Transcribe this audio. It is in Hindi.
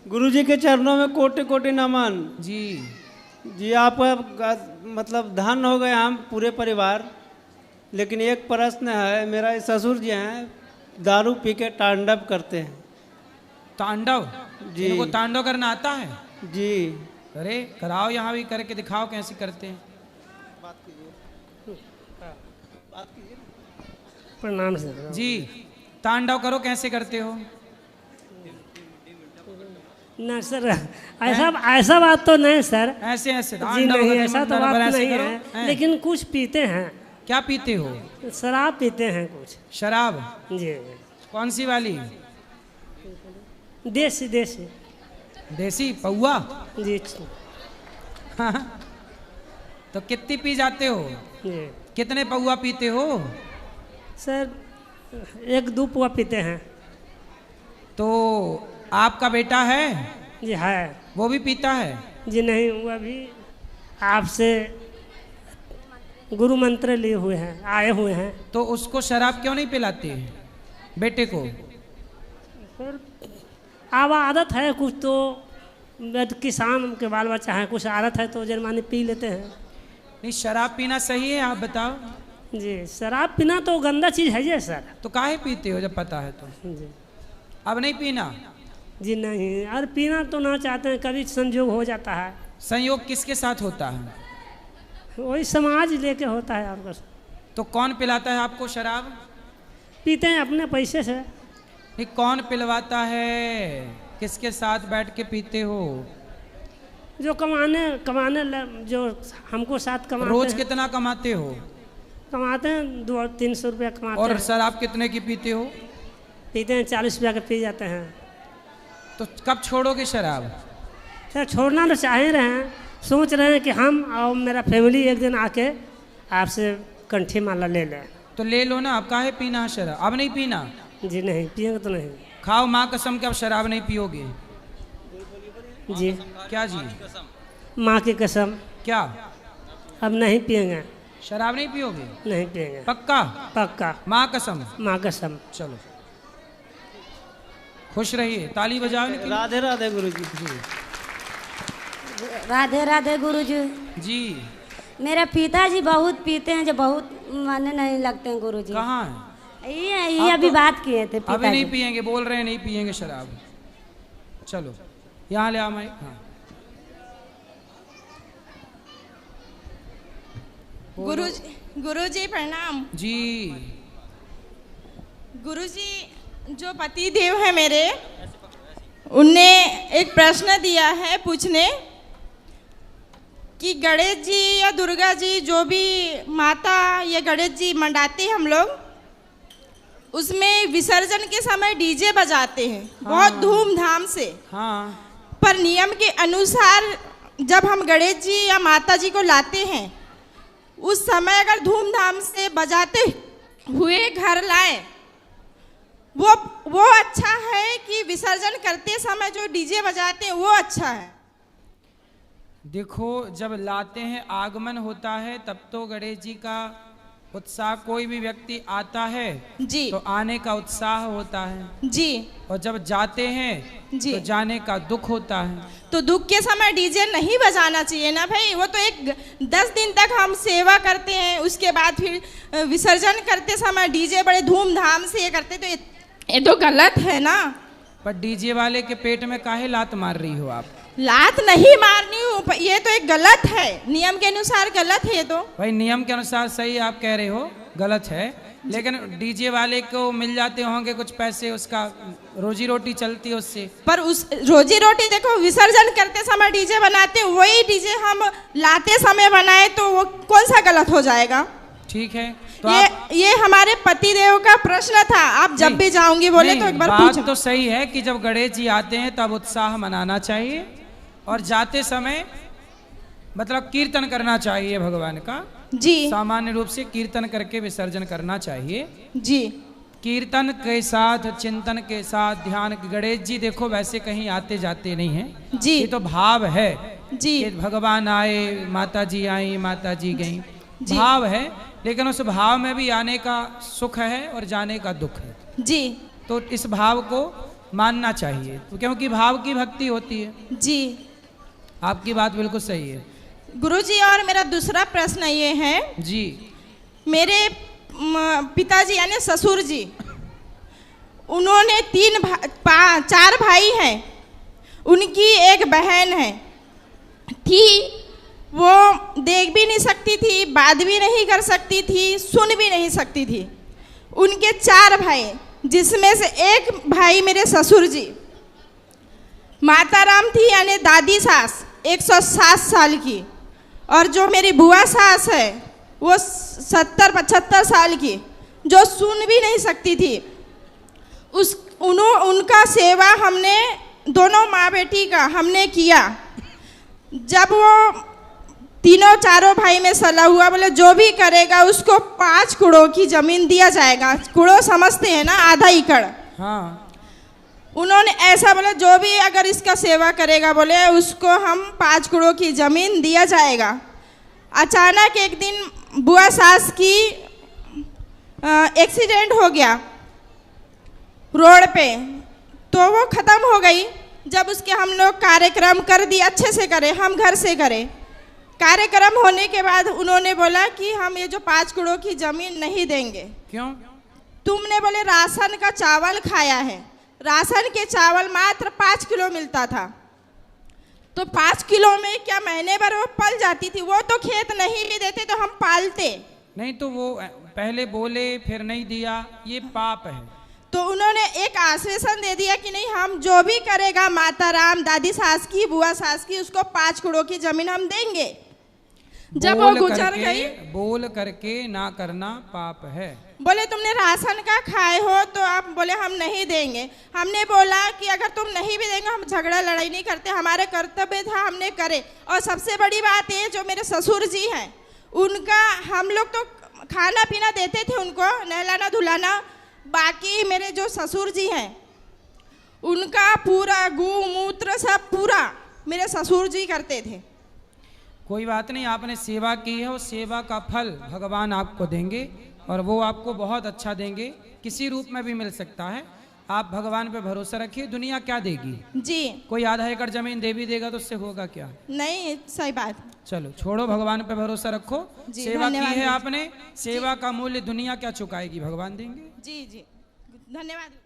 गुरुजी के चरणों में कोटि कोटि नमन। जी जी आपका मतलब धन हो गए हम पूरे परिवार, लेकिन एक प्रश्न है। मेरा ससुर जी हैं, दारू पी के तांडव करते हैं। तांडव? जी। इनको तांडव करना आता है? जी। अरे कराओ, यहाँ भी करके दिखाओ कैसे करते हैं। प्रणाम सर। जी तांडव करो, कैसे करते हो? ना सर, ऐसा बात तो नहीं सर। ऐसे ऐसे जी नहीं, ऐसा तो बात नहीं है, हैं? लेकिन कुछ पीते हैं। क्या पीते हो? शराब पीते हैं कुछ। शराब? जी। कौन सी वाली? देसी देसी देसी पौआ? जी। तो कितनी पी जाते हो? जी कितने पौआ पीते हो? सर 1-2 पुआ पीते हैं। तो आपका बेटा है? जी है। वो भी पीता है? जी नहीं, वो अभी आपसे गुरु मंत्र लिए हुए हैं, आए हुए हैं। तो उसको शराब क्यों नहीं पिलाते बेटे को? सर अब आदत है कुछ, तो किसान के बाल बच्चा है, कुछ आदत है तो जर्मानी पी लेते हैं। नहीं, शराब पीना सही है? आप बताओ। जी शराब पीना तो गंदा चीज़ है ये सर। तो काहे पीते हो जब पता है तो? जी। अब नहीं पीना? जी नहीं, और पीना तो ना चाहते हैं, कभी संजोग हो जाता है। संयोग किसके साथ होता है? वही समाज लेके होता है आपका। तो कौन पिलाता है आपको शराब? पीते हैं अपने पैसे से। नहीं, कौन पिलवाता है? किसके साथ बैठ के पीते हो? जो कमाने जो हमको साथ कमाते रोज हैं। कितना कमाते हो? कमाते हैं 200-300 रुपया कमाते और हैं। शराब कितने की पीते हो? पीते हैं 40 रुपया के पी जाते हैं। तो कब छोड़ोगे शराब? सर छोड़ना तो चाह ही रहे हैं, सोच रहे हैं कि हम और मेरा फैमिली एक दिन आके आपसे कंठी माला ले लें। तो ले लो ना, अब काहे पीना है शराब? अब नहीं पीना? जी नहीं, पिएंगे तो नहीं। खाओ माँ कसम के अब शराब नहीं पियोगे। जी। क्या जी? माँ की कसम। क्या? अब नहीं पिएंगे। शराब नहीं पियोगे? नहीं पिएंगे। पक्का? पक्का। माँ कसम? माँ कसम। चलो खुश रहिए, ताली बजाओ। राधे राधे गुरुजी। राधे राधे गुरुजी। जी। मेरे पिताजी बहुत पीते हैं, जो बहुत माने नहीं लगते हैं गुरुजी। कहाँ है? ये अभी बात किए थे। अभी नहीं पिएंगे, बोल रहे हैं नहीं पिएंगे शराब। चलो यहाँ ले आओ माइक। हाँ गुरुजी प्रणाम। जी। गुरुजी जो पति देव है मेरे, उनने एक प्रश्न दिया है पूछने कि गणेश जी या दुर्गा जी, जो भी माता या गणेश जी मंडाते हम लोग, उसमें विसर्जन के समय डीजे बजाते हैं। हाँ। बहुत धूमधाम से। हाँ। पर नियम के अनुसार जब हम गणेश जी या माता जी को लाते हैं, उस समय अगर धूमधाम से बजाते हुए घर लाए, वो अच्छा है कि विसर्जन करते समय जो डीजे बजाते हैं वो अच्छा है? देखो, जब लाते हैं आगमन होता है तब तो गणेश जी का उत्साह, कोई भी व्यक्ति आता है जी तो आने का उत्साह होता है जी, और जब जाते हैं जी तो जाने का दुख होता है। तो दुख के समय डीजे नहीं बजाना चाहिए ना भाई। वो तो एक 10 दिन तक हम सेवा करते हैं, उसके बाद फिर विसर्जन करते समय डीजे बड़े धूमधाम से ये करते, तो ये तो गलत है ना। पर डीजे वाले के पेट में काहे लात मार रही हो आप? लात नहीं मारनी हूँ, ये तो एक गलत है, नियम के अनुसार गलत है। ये तो भाई नियम के अनुसार सही आप कह रहे हो, गलत है, लेकिन डीजे वाले को मिल जाते होंगे कुछ पैसे, उसका रोजी रोटी चलती है उससे। पर उस रोजी रोटी देखो, विसर्जन करते समय डीजे बनाते, वही डीजे हम लाते समय बनाए तो वो कौन सा गलत हो जाएगा? ठीक है, तो ये हमारे पति देव का प्रश्न था। आप जब भी जाऊंगी बोले तो एक बार बात तो सही है कि जब गणेश जी आते हैं तब उत्साह मनाना चाहिए, और जाते समय मतलब कीर्तन करना चाहिए भगवान का। जी। सामान्य रूप से कीर्तन करके विसर्जन करना चाहिए। जी। कीर्तन के साथ, चिंतन के साथ, ध्यान। गणेश जी देखो वैसे कहीं आते जाते नहीं हैं जी, ये तो भाव है जी, कि भगवान आए, माता जी आई, माता जी गई, भाव है। लेकिन उस भाव में भी आने का सुख है और जाने का दुख है। जी। तो इस भाव को मानना चाहिए, तो क्योंकि भाव की भक्ति होती है। जी आपकी बात बिल्कुल सही है गुरुजी। और मेरा दूसरा प्रश्न ये है जी। मेरे पिताजी यानी ससुर जी, उन्होंने 4 भाई हैं, उनकी एक बहन है थी, वो देख भी नहीं सकती थी, बात भी नहीं कर सकती थी, सुन भी नहीं सकती थी। उनके 4 भाई, जिसमें से एक भाई मेरे ससुर जी, माता राम थी यानी दादी सास 107 साल की, और जो मेरी बुआ सास है वो 70-75 साल की, जो सुन भी नहीं सकती थी। उनका सेवा हमने दोनों माँ बेटी का हमने किया। जब वो तीनों चारों भाई में सलाह हुआ, बोले जो भी करेगा उसको 5 कुड़ों की जमीन दिया जाएगा। कुड़ों समझते हैं ना, आधा एकड़। हाँ। उन्होंने ऐसा बोला, जो भी अगर इसका सेवा करेगा बोले उसको हम 5 कुड़ों की जमीन दिया जाएगा। अचानक एक दिन बुआ सास की एक्सीडेंट हो गया रोड पे, तो वो ख़त्म हो गई। जब उसके हम लोग कार्यक्रम कर दिए, अच्छे से करे, हम घर से करे। कार्यक्रम होने के बाद उन्होंने बोला कि हम ये जो 5 कुड़ों की ज़मीन नहीं देंगे। क्यों? तुमने बोले राशन का चावल खाया है, राशन के चावल मात्र 5 किलो मिलता था, तो 5 किलो में क्या महीने भर वो पल जाती थी। वो तो खेत नहीं भी देते तो हम पालते नहीं, तो वो पहले बोले फिर नहीं दिया, ये पाप है। तो उन्होंने एक आश्वासन दे दिया कि नहीं, हम जो भी करेगा माता राम, दादी सास की, बुआ सास की, उसको 5 कुड़ों की जमीन हम देंगे। जब वो गुजर गई, बोल करके ना करना पाप है। बोले तुमने राशन का खाए हो तो आप बोले हम नहीं देंगे। हमने बोला कि अगर तुम नहीं भी देंगे हम झगड़ा लड़ाई नहीं करते, हमारे कर्तव्य था हमने करे। और सबसे बड़ी बात है, जो मेरे ससुर जी हैं उनका हम लोग तो खाना पीना देते थे, उनको नहलाना धुलाना। बाकी मेरे जो ससुर जी हैं उनका पूरा गू मूत्र सब पूरा मेरे ससुर जी करते थे। कोई बात नहीं, आपने सेवा की है, उस सेवा का फल भगवान आपको देंगे और वो आपको बहुत अच्छा देंगे, किसी रूप में भी मिल सकता है। आप भगवान पे भरोसा रखिए, दुनिया क्या देगी जी। कोई आधा एकड़ जमीन दे भी देगा तो उससे होगा क्या? नहीं, सही बात। चलो छोड़ो, भगवान पे भरोसा रखो। सेवा की है आपने, सेवा का मूल्य दुनिया क्या चुकाएगी, भगवान देंगे। जी जी, धन्यवाद।